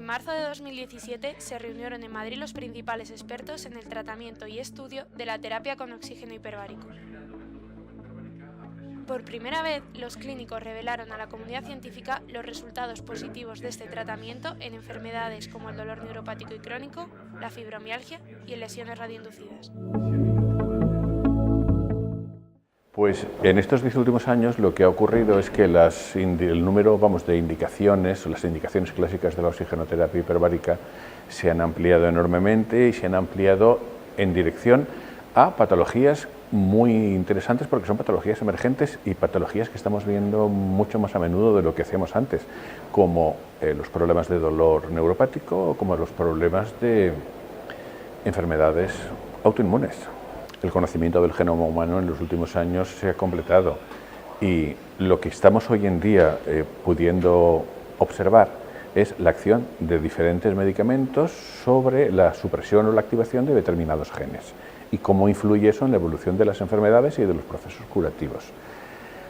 marzo de 2017 se reunieron en Madrid los principales expertos en el tratamiento y estudio de la terapia con oxígeno hiperbárico. Por primera vez, los clínicos revelaron a la comunidad científica los resultados positivos de este tratamiento en enfermedades como el dolor neuropático y crónico, la fibromialgia y en lesiones radioinducidas. Pues en estos 10 últimos años lo que ha ocurrido es que el número de indicaciones, las indicaciones clásicas de la oxigenoterapia hiperbárica se han ampliado enormemente y se han ampliado en dirección a patologías muy interesantes porque son patologías emergentes y patologías que estamos viendo mucho más a menudo de lo que hacíamos antes, como los problemas de dolor neuropático o como los problemas de enfermedades autoinmunes. El conocimiento del genoma humano en los últimos años se ha completado y lo que estamos hoy en día pudiendo observar es la acción de diferentes medicamentos sobre la supresión o la activación de determinados genes y cómo influye eso en la evolución de las enfermedades y de los procesos curativos.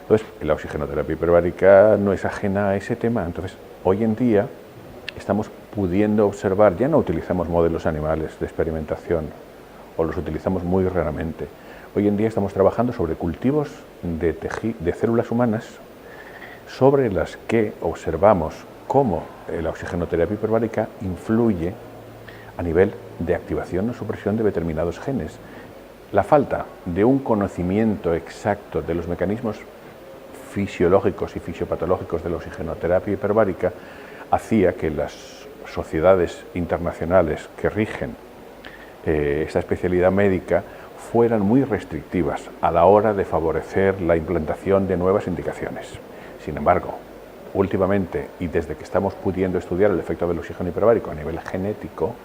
Entonces, la oxigenoterapia hiperbárica no es ajena a ese tema. Entonces, hoy en día estamos pudiendo observar, ya no utilizamos modelos animales de experimentación, o los utilizamos muy raramente. Hoy en día estamos trabajando sobre cultivos de células humanas sobre las que observamos cómo la oxigenoterapia hiperbárica influye a nivel de activación o supresión de determinados genes. La falta de un conocimiento exacto de los mecanismos fisiológicos y fisiopatológicos de la oxigenoterapia hiperbárica hacía que las sociedades internacionales que rigen esta especialidad médica fueran muy restrictivas a la hora de favorecer la implantación de nuevas indicaciones. Sin embargo, últimamente y desde que estamos pudiendo estudiar el efecto del oxígeno hiperbárico a nivel genético,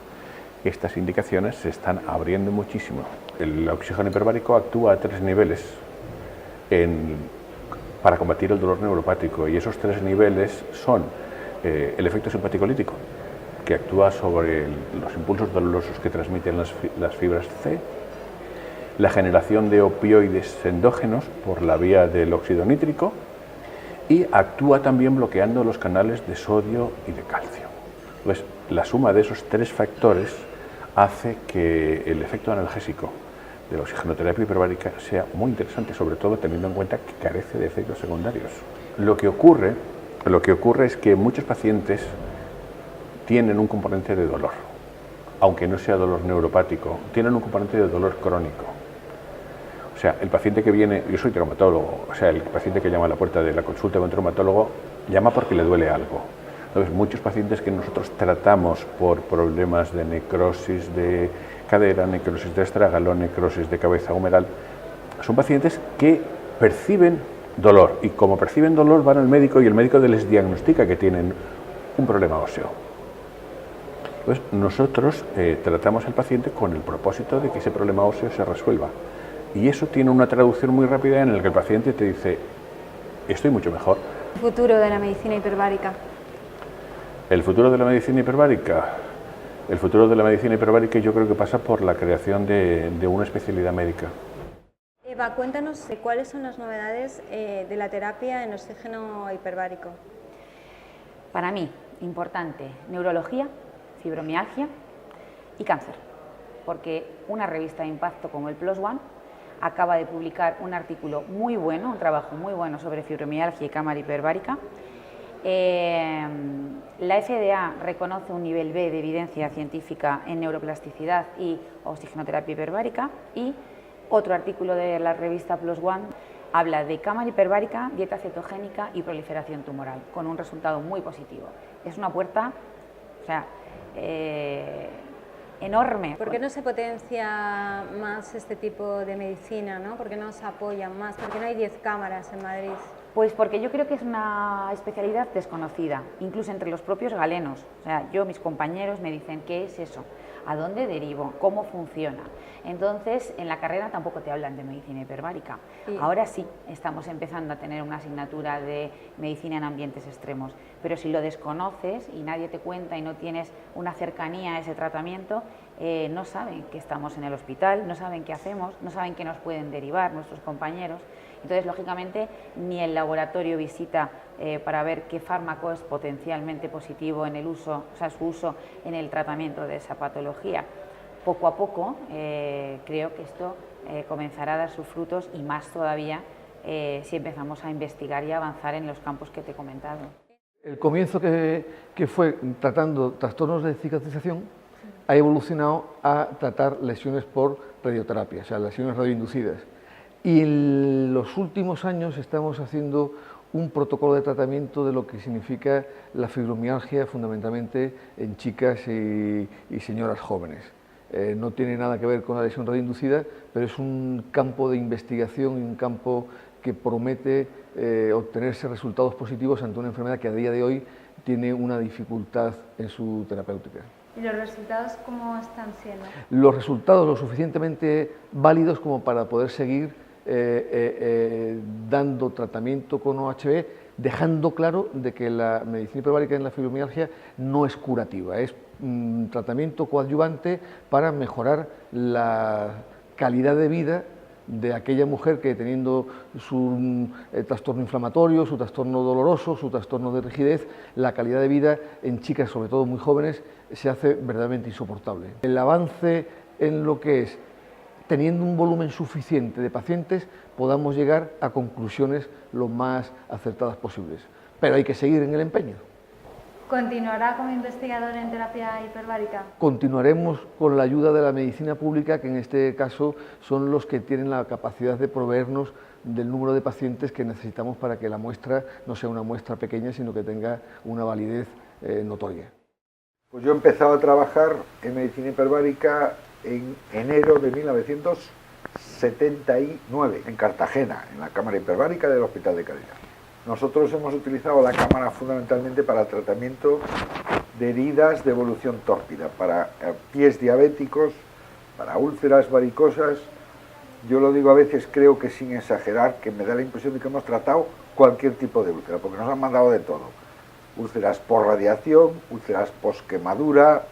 estas indicaciones se están abriendo muchísimo. El oxígeno hiperbárico actúa a 3 niveles para combatir el dolor neuropático y esos 3 niveles son el efecto simpaticolítico, que actúa sobre los impulsos dolorosos que transmiten las fibras C, la generación de opioides endógenos por la vía del óxido nítrico y actúa también bloqueando los canales de sodio y de calcio. Pues la suma de esos 3 factores hace que el efecto analgésico de la oxigenoterapia hiperbárica sea muy interesante, sobre todo teniendo en cuenta que carece de efectos secundarios. Lo que ocurre es que muchos pacientes tienen un componente de dolor, aunque no sea dolor neuropático, tienen un componente de dolor crónico. O sea, el paciente que viene, yo soy traumatólogo, o sea, el paciente que llama a la puerta de la consulta de un traumatólogo llama porque le duele algo. Entonces, muchos pacientes que nosotros tratamos por problemas de necrosis de cadera, necrosis de estragalón, necrosis de cabeza humeral, son pacientes que perciben dolor y como perciben dolor van al médico y el médico les diagnostica que tienen un problema óseo. Entonces, nosotros tratamos al paciente con el propósito de que ese problema óseo se resuelva. Y eso tiene una traducción muy rápida en la que el paciente te dice, estoy mucho mejor. ¿El futuro de la medicina hiperbárica? El futuro de la medicina hiperbárica. El futuro de la medicina hiperbárica yo creo que pasa por la creación de una especialidad médica. Eva, cuéntanos cuáles son las novedades de la terapia en oxígeno hiperbárico. Para mí, importante, neurología, fibromialgia y cáncer, porque una revista de impacto como el PLOS ONE acaba de publicar un artículo muy bueno, un trabajo muy bueno sobre fibromialgia y cámara hiperbárica. La FDA reconoce un nivel B de evidencia científica en neuroplasticidad y oxigenoterapia hiperbárica y otro artículo de la revista PLOS ONE habla de cámara hiperbárica, dieta cetogénica y proliferación tumoral, con un resultado muy positivo. Es una puerta, o sea, enorme. ¿Por qué no se potencia más este tipo de medicina, ¿no? ¿Por qué no se apoyan más? ¿Por qué no hay 10 cámaras en Madrid? Pues porque yo creo que es una especialidad desconocida, incluso entre los propios galenos. O sea, mis compañeros me dicen, ¿qué es eso? ¿A dónde derivo? ¿Cómo funciona? Entonces, en la carrera tampoco te hablan de medicina hiperbárica. Sí. Ahora sí, estamos empezando a tener una asignatura de medicina en ambientes extremos, pero si lo desconoces y nadie te cuenta y no tienes una cercanía a ese tratamiento, no saben que estamos en el hospital, no saben qué hacemos, no saben qué nos pueden derivar nuestros compañeros. Entonces, lógicamente, ni el laboratorio visita para ver qué fármaco es potencialmente positivo en el uso, o sea, su uso en el tratamiento de esa patología. Poco a poco creo que esto comenzará a dar sus frutos y más todavía si empezamos a investigar y a avanzar en los campos que te he comentado. El comienzo que fue tratando trastornos de cicatrización ha evolucionado a tratar lesiones por radioterapia, o sea, lesiones radioinducidas. Y en los últimos años estamos haciendo un protocolo de tratamiento de lo que significa la fibromialgia, fundamentalmente en chicas y señoras jóvenes. No tiene nada que ver con la lesión radioinducida, pero es un campo de investigación y un campo que promete obtenerse resultados positivos ante una enfermedad que a día de hoy tiene una dificultad en su terapéutica. ¿Y los resultados cómo están siendo? Los resultados lo suficientemente válidos como para poder seguir dando tratamiento con OHB, dejando claro de que la medicina hiperbárica en la fibromialgia no es curativa, es un tratamiento coadyuvante para mejorar la calidad de vida de aquella mujer que, teniendo su trastorno inflamatorio, su trastorno doloroso, su trastorno de rigidez, la calidad de vida en chicas, sobre todo muy jóvenes, se hace verdaderamente insoportable. El avance en lo que es, teniendo un volumen suficiente de pacientes, podamos llegar a conclusiones lo más acertadas posibles. Pero hay que seguir en el empeño. ¿Continuará como investigador en terapia hiperbárica? Continuaremos con la ayuda de la medicina pública, que en este caso son los que tienen la capacidad de proveernos del número de pacientes que necesitamos para que la muestra no sea una muestra pequeña, sino que tenga una validez notoria. Pues yo he empezado a trabajar en medicina hiperbárica en enero de 1979, en Cartagena, en la cámara hiperbárica del Hospital de Caridad. Nosotros hemos utilizado la cámara fundamentalmente para tratamiento de heridas de evolución tórpida, para pies diabéticos, para úlceras varicosas. Yo lo digo a veces, creo que sin exagerar, que me da la impresión de que hemos tratado cualquier tipo de úlcera, porque nos han mandado de todo. Úlceras por radiación, úlceras post-quemadura,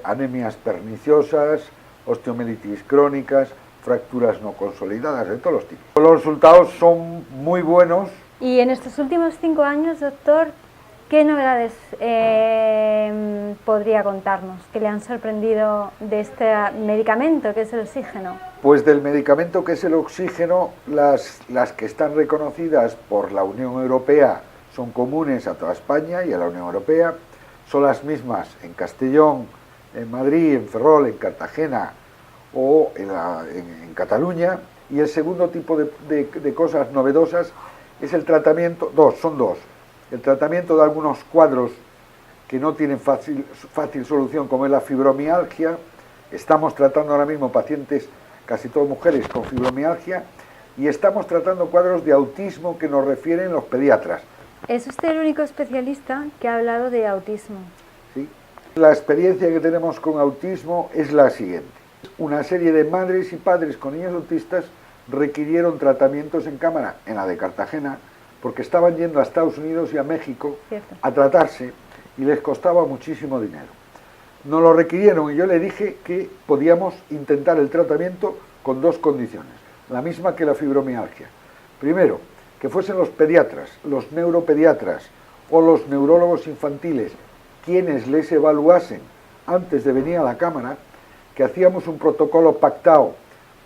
anemias perniciosas, osteomielitis crónicas, fracturas no consolidadas, de todos los tipos. Los resultados son muy buenos. Y en estos últimos 5 años, doctor, ¿qué novedades podría contarnos que le han sorprendido de este medicamento que es el oxígeno? Pues del medicamento que es el oxígeno, las que están reconocidas por la Unión Europea son comunes a toda España y a la Unión Europea, son las mismas en Castellón, en Madrid, en Ferrol, en Cartagena o en Cataluña. Y el segundo tipo de cosas novedosas es el tratamiento, son dos, el tratamiento de algunos cuadros que no tienen fácil solución, como es la fibromialgia. Estamos tratando ahora mismo pacientes, casi todas mujeres, con fibromialgia, y estamos tratando cuadros de autismo que nos refieren los pediatras. ¿Es usted el único especialista que ha hablado de autismo? ¿Sí? La experiencia que tenemos con autismo es la siguiente. Una serie de madres y padres con niños autistas requirieron tratamientos en cámara, en la de Cartagena, porque estaban yendo a Estados Unidos y a México a tratarse y les costaba muchísimo dinero. Nos lo requirieron y yo le dije que podíamos intentar el tratamiento con dos condiciones, la misma que la fibromialgia. Primero, que fuesen los pediatras, los neuropediatras o los neurólogos infantiles quienes les evaluasen antes de venir a la cámara, que hacíamos un protocolo pactado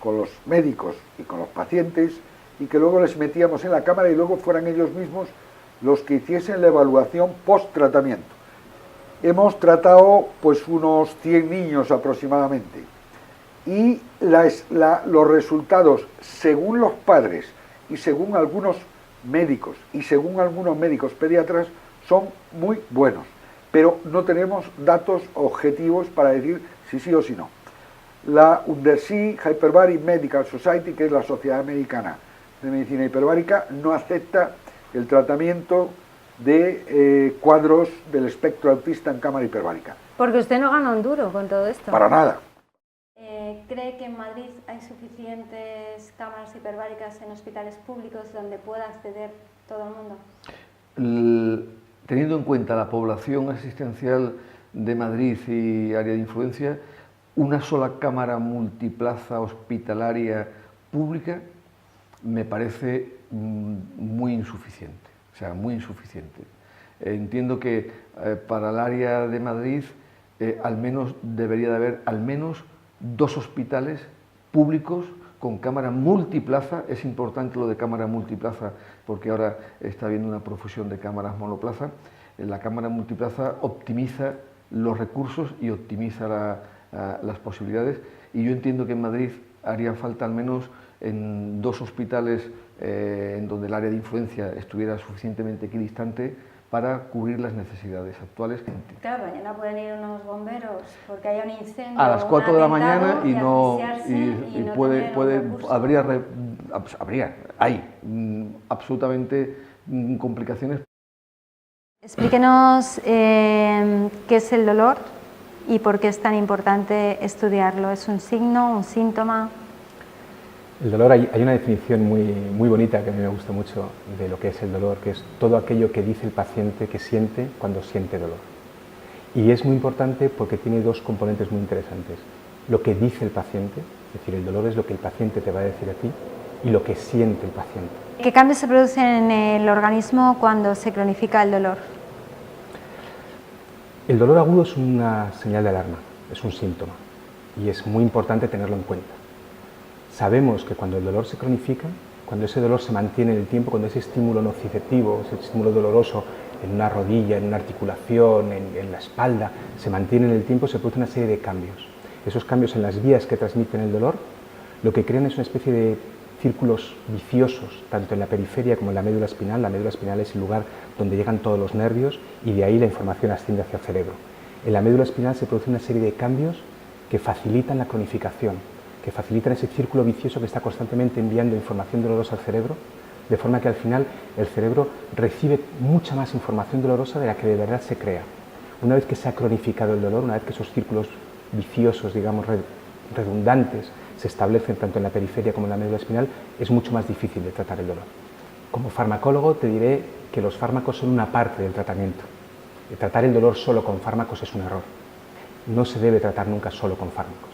con los médicos y con los pacientes y que luego les metíamos en la cámara y luego fueran ellos mismos los que hiciesen la evaluación post-tratamiento. Hemos tratado pues unos 100 niños aproximadamente y los resultados, según los padres y según algunos médicos y según algunos médicos pediatras, son muy buenos, pero no tenemos datos objetivos para decir si sí o si no. La Undersea Hyperbaric Medical Society, que es la Sociedad Americana de Medicina Hiperbárica, no acepta el tratamiento de cuadros del espectro autista en cámara hiperbárica. Porque usted no gana un duro con todo esto. Para nada. ¿Cree que en Madrid hay suficientes cámaras hiperbáricas en hospitales públicos donde pueda acceder todo el mundo? Teniendo en cuenta la población asistencial de Madrid y área de influencia, una sola cámara multiplaza hospitalaria pública me parece muy insuficiente, o sea, muy insuficiente. Entiendo que para el área de Madrid al menos debería de haber al menos 2 hospitales públicos con cámara multiplaza. Es importante lo de cámara multiplaza porque ahora está habiendo una profusión de cámaras monoplaza. La cámara multiplaza optimiza los recursos y optimiza las posibilidades, y yo entiendo que en Madrid haría falta al menos en 2 hospitales en donde el área de influencia estuviera suficientemente equidistante para cubrir las necesidades actuales. Claro, mañana pueden ir unos bomberos porque haya un incendio a las 4 de la mañana hay absolutamente complicaciones. Explíquenos qué es el dolor y por qué es tan importante estudiarlo. ¿Es un signo, un síntoma? El dolor, hay una definición muy bonita que a mí me gusta mucho de lo que es el dolor, que es todo aquello que dice el paciente que siente cuando siente dolor. Y es muy importante porque tiene 2 componentes muy interesantes. Lo que dice el paciente, es decir, el dolor es lo que el paciente te va a decir a ti, y lo que siente el paciente. ¿Qué cambios se producen en el organismo cuando se cronifica el dolor? El dolor agudo es una señal de alarma, es un síntoma, y es muy importante tenerlo en cuenta. Sabemos que cuando el dolor se cronifica, cuando ese dolor se mantiene en el tiempo, cuando ese estímulo nociceptivo, ese estímulo doloroso en una rodilla, en una articulación, en la espalda, se mantiene en el tiempo, se produce una serie de cambios. Esos cambios en las vías que transmiten el dolor, lo que crean es una especie de círculos viciosos, tanto en la periferia como en la médula espinal. La médula espinal es el lugar donde llegan todos los nervios y de ahí la información asciende hacia el cerebro. En la médula espinal se produce una serie de cambios que facilitan la cronificación, que facilitan ese círculo vicioso que está constantemente enviando información dolorosa al cerebro, de forma que al final el cerebro recibe mucha más información dolorosa de la que de verdad se crea. Una vez que se ha cronificado el dolor, una vez que esos círculos viciosos, digamos, redundantes, se establecen tanto en la periferia como en la médula espinal, es mucho más difícil de tratar el dolor. Como farmacólogo te diré que los fármacos son una parte del tratamiento. Tratar el dolor solo con fármacos es un error. No se debe tratar nunca solo con fármacos.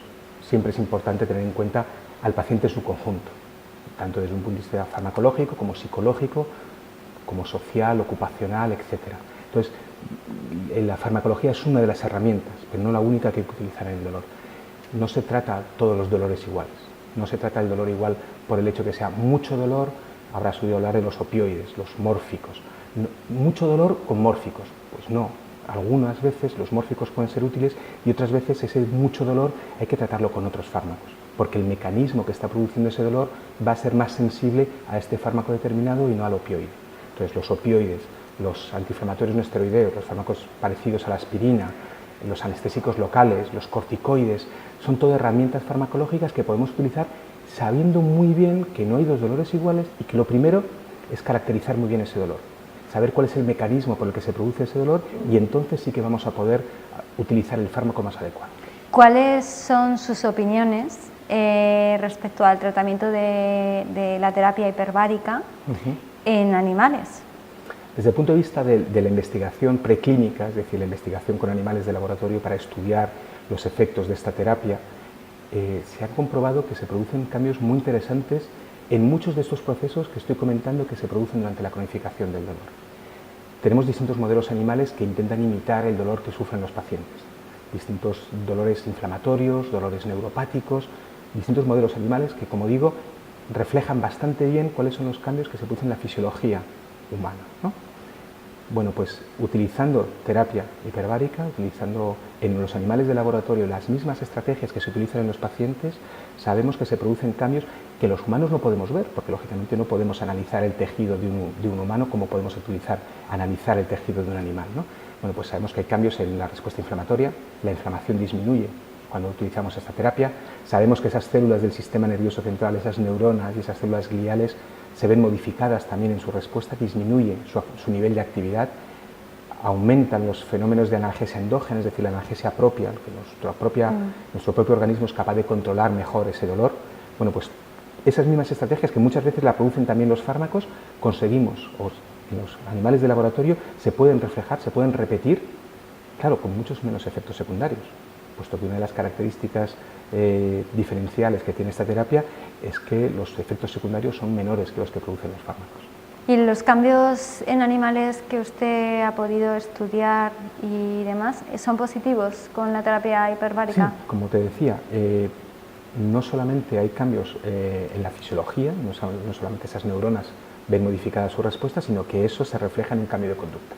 Siempre es importante tener en cuenta al paciente en su conjunto, tanto desde un punto de vista farmacológico, como psicológico, como social, ocupacional, etc. Entonces, la farmacología es una de las herramientas, pero no la única que hay que utilizar en el dolor. No se trata todos los dolores iguales, no se trata el dolor igual por el hecho que sea mucho dolor. Habrás oído hablar de los opioides, los mórficos. Mucho dolor con mórficos, pues no. Algunas veces los mórficos pueden ser útiles y otras veces ese mucho dolor hay que tratarlo con otros fármacos, porque el mecanismo que está produciendo ese dolor va a ser más sensible a este fármaco determinado y no al opioide. Entonces los opioides, los antiinflamatorios no esteroideos, los fármacos parecidos a la aspirina, los anestésicos locales, los corticoides, son todo herramientas farmacológicas que podemos utilizar sabiendo muy bien que no hay 2 dolores iguales y que lo primero es caracterizar muy bien ese dolor, saber cuál es el mecanismo por el que se produce ese dolor, y entonces sí que vamos a poder utilizar el fármaco más adecuado. ¿Cuáles son sus opiniones respecto al tratamiento de la terapia hiperbárica en animales? Desde el punto de vista de la investigación preclínica, es decir, la investigación con animales de laboratorio para estudiar los efectos de esta terapia, se ha comprobado que se producen cambios muy interesantes en muchos de estos procesos que estoy comentando que se producen durante la cronificación del dolor. Tenemos distintos modelos animales que intentan imitar el dolor que sufren los pacientes, distintos dolores inflamatorios, dolores neuropáticos, distintos modelos animales que, como digo, reflejan bastante bien cuáles son los cambios que se producen en la fisiología humana, ¿no? Bueno, pues utilizando terapia hiperbárica, utilizando en los animales de laboratorio las mismas estrategias que se utilizan en los pacientes, sabemos que se producen cambios que los humanos no podemos ver, porque lógicamente no podemos analizar el tejido de un humano como podemos analizar el tejido de un animal, ¿no? Bueno, pues sabemos que hay cambios en la respuesta inflamatoria, la inflamación disminuye cuando utilizamos esta terapia, sabemos que esas células del sistema nervioso central, esas neuronas y esas células gliales se ven modificadas también en su respuesta, disminuye su nivel de actividad, aumentan los fenómenos de analgesia endógena, es decir, la analgesia propia, que nuestro propio organismo es capaz de controlar mejor ese dolor. Bueno, pues esas mismas estrategias que muchas veces la producen también los fármacos, conseguimos, o en los animales de laboratorio, se pueden reflejar, se pueden repetir, claro, con muchos menos efectos secundarios. puesto que una de las características diferenciales que tiene esta terapia es que los efectos secundarios son menores que los que producen los fármacos. ¿Y los cambios en animales que usted ha podido estudiar y demás son positivos con la terapia hiperbárica? Sí, como te decía, no solamente hay cambios en la fisiología, no solamente esas neuronas ven modificadas su respuesta, sino que eso se refleja en un cambio de conducta.